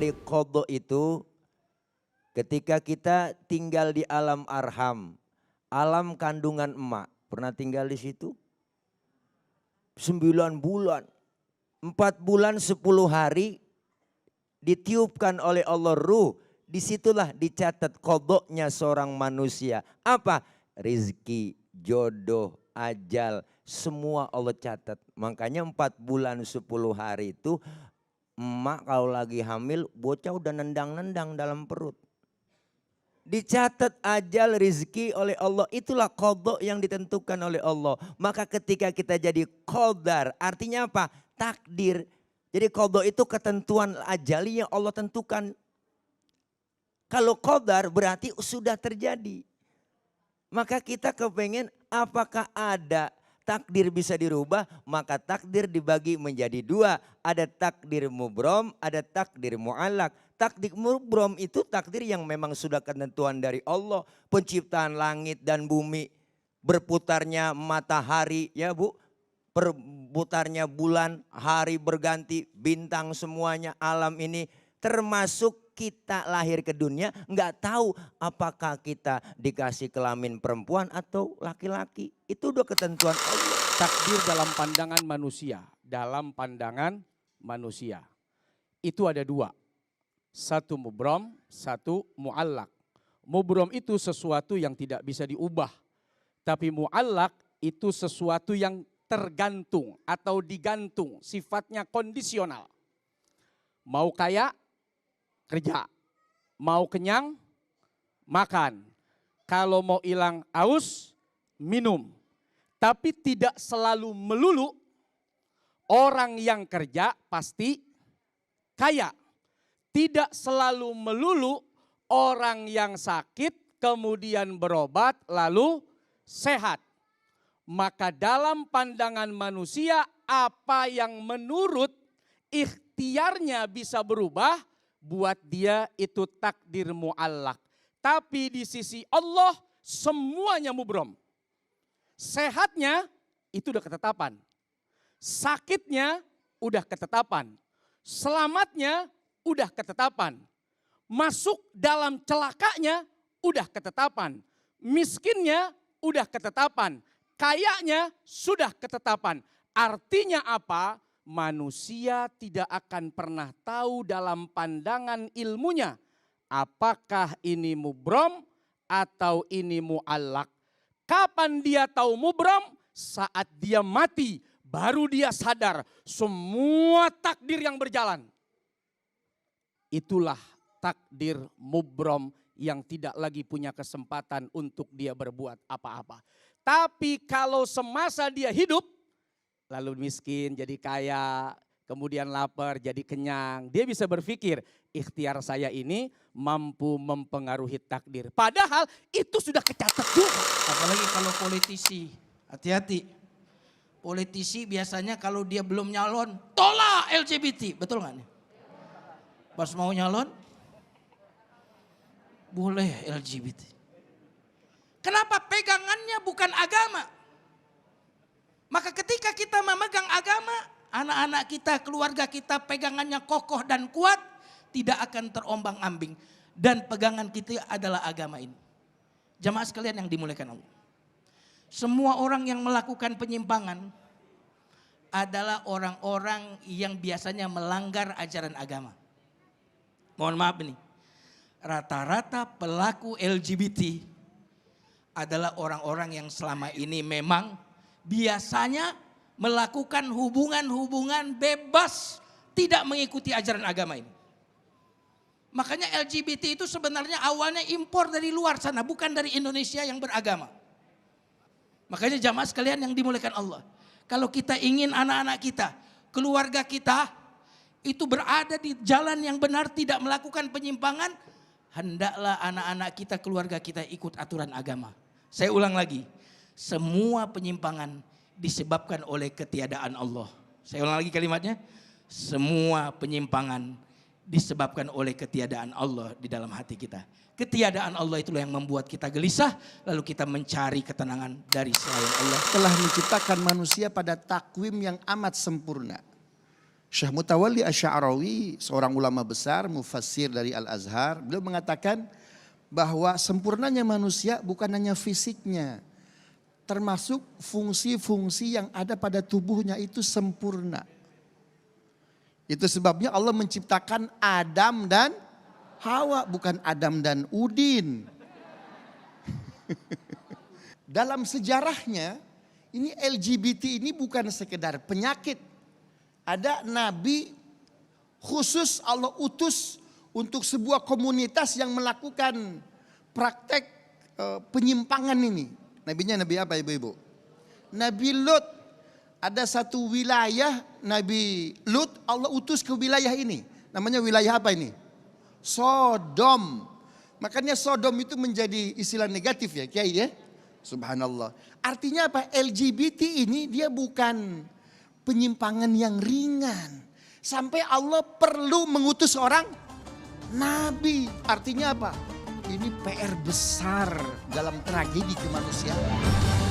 dari qadha itu ketika kita tinggal di alam arham, alam kandungan emak. Pernah tinggal di situ? 9 bulan, 4 bulan 10 hari ditiupkan oleh Allah ruh. Disitulah dicatat qadhanya seorang manusia. Apa? Rizki, jodoh, ajal, semua Allah catat. Makanya 4 bulan 10 hari itu emak kalau lagi hamil bocah udah nendang-nendang dalam perut. Dicatat ajal rizki oleh Allah, itulah qadha yang ditentukan oleh Allah. Maka ketika kita jadi qadar, artinya apa? Takdir. Jadi qadha itu ketentuan ajali yang Allah tentukan. Kalau qadar berarti sudah terjadi. Maka kita kepengen apakah ada takdir bisa dirubah? Maka takdir dibagi menjadi 2. Ada takdir mubrom, ada takdir mu'allak. Takdir mubrom itu takdir yang memang sudah ketentuan dari Allah. Penciptaan langit dan bumi. Berputarnya matahari ya Bu. Berputarnya bulan, hari berganti, bintang semuanya, alam ini. Termasuk kita lahir ke dunia nggak tahu apakah kita dikasih kelamin perempuan atau laki-laki. Itu udah ketentuan Allah. Takdir dalam pandangan manusia. Dalam pandangan manusia. Itu ada 2. Satu mubrom, satu mu'allak. Mubrom itu sesuatu yang tidak bisa diubah. Tapi mu'allak itu sesuatu yang tergantung atau digantung. Sifatnya kondisional. Mau kaya, kerja. Mau kenyang, makan. Kalau mau hilang aus, minum. Tapi tidak selalu melulu orang yang kerja pasti kaya. Tidak selalu melulu orang yang sakit kemudian berobat lalu sehat. Maka dalam pandangan manusia apa yang menurut ikhtiarnya bisa berubah buat dia itu takdir mu'allak. Tapi di sisi Allah semuanya mubrom. Sehatnya itu udah ketetapan. Sakitnya udah ketetapan. Selamatnya udah ketetapan. Masuk dalam celakanya udah ketetapan. Miskinnya udah ketetapan. Kayanya sudah ketetapan. Artinya apa? Manusia tidak akan pernah tahu dalam pandangan ilmunya. Apakah ini mubrom atau ini mu'allak. Kapan dia tahu mubrom? Saat dia mati. Baru dia sadar semua takdir yang berjalan. Itulah takdir mubrom yang tidak lagi punya kesempatan untuk dia berbuat apa-apa. Tapi kalau semasa dia hidup, lalu miskin jadi kaya, kemudian lapar jadi kenyang. Dia bisa berpikir ikhtiar saya ini mampu mempengaruhi takdir. Padahal itu sudah kecatat juga. Apalagi kalau politisi, hati-hati. Politisi biasanya kalau dia belum nyalon, tolak LGBT, betul nggak nih? Pas mau nyalon, boleh LGBT. Kenapa? Pegangannya bukan agama. Maka ketika kita memegang agama, anak-anak kita, keluarga kita pegangannya kokoh dan kuat, tidak akan terombang-ambing. Dan pegangan kita adalah agama ini. Jamaah sekalian yang dimuliakan Allah. Semua orang yang melakukan penyimpangan adalah orang-orang yang biasanya melanggar ajaran agama. Mohon maaf nih, rata-rata pelaku LGBT adalah orang-orang yang selama ini memang biasanya melakukan hubungan-hubungan bebas, tidak mengikuti ajaran agama ini. Makanya LGBT itu sebenarnya awalnya impor dari luar sana, bukan dari Indonesia yang beragama. Makanya jamaah sekalian yang dimuliakan Allah, kalau kita ingin anak-anak kita, keluarga kita itu berada di jalan yang benar, tidak melakukan penyimpangan, hendaklah anak-anak kita, keluarga kita ikut aturan agama. Saya ulang lagi, semua penyimpangan disebabkan oleh ketiadaan Allah. Saya ulang lagi kalimatnya, semua penyimpangan disebabkan oleh ketiadaan Allah di dalam hati kita. Ketiadaan Allah itulah yang membuat kita gelisah, lalu kita mencari ketenangan dari selain Allah. Telah menciptakan manusia pada takwim yang amat sempurna. Syekh Mutawalli Asy'arawi, seorang ulama besar, mufassir dari Al-Azhar, beliau mengatakan bahwa sempurnanya manusia bukan hanya fisiknya, termasuk fungsi-fungsi yang ada pada tubuhnya itu sempurna. Itu sebabnya Allah menciptakan Adam dan Hawa, bukan Adam dan Udin. Dalam sejarahnya, ini LGBT ini bukan sekedar penyakit. Ada nabi khusus Allah utus untuk sebuah komunitas yang melakukan praktek penyimpangan ini. Nabinya nabi apa ibu-ibu? Nabi Lut. Ada satu wilayah Nabi Lut Allah utus ke wilayah ini. Namanya wilayah apa ini? Sodom. Makanya Sodom itu menjadi istilah negatif ya Kiai ya. Subhanallah. Artinya apa? LGBT ini dia bukan penyimpangan yang ringan. Sampai Allah perlu mengutus orang nabi. Artinya apa? Ini PR besar dalam tragedi kemanusiaan.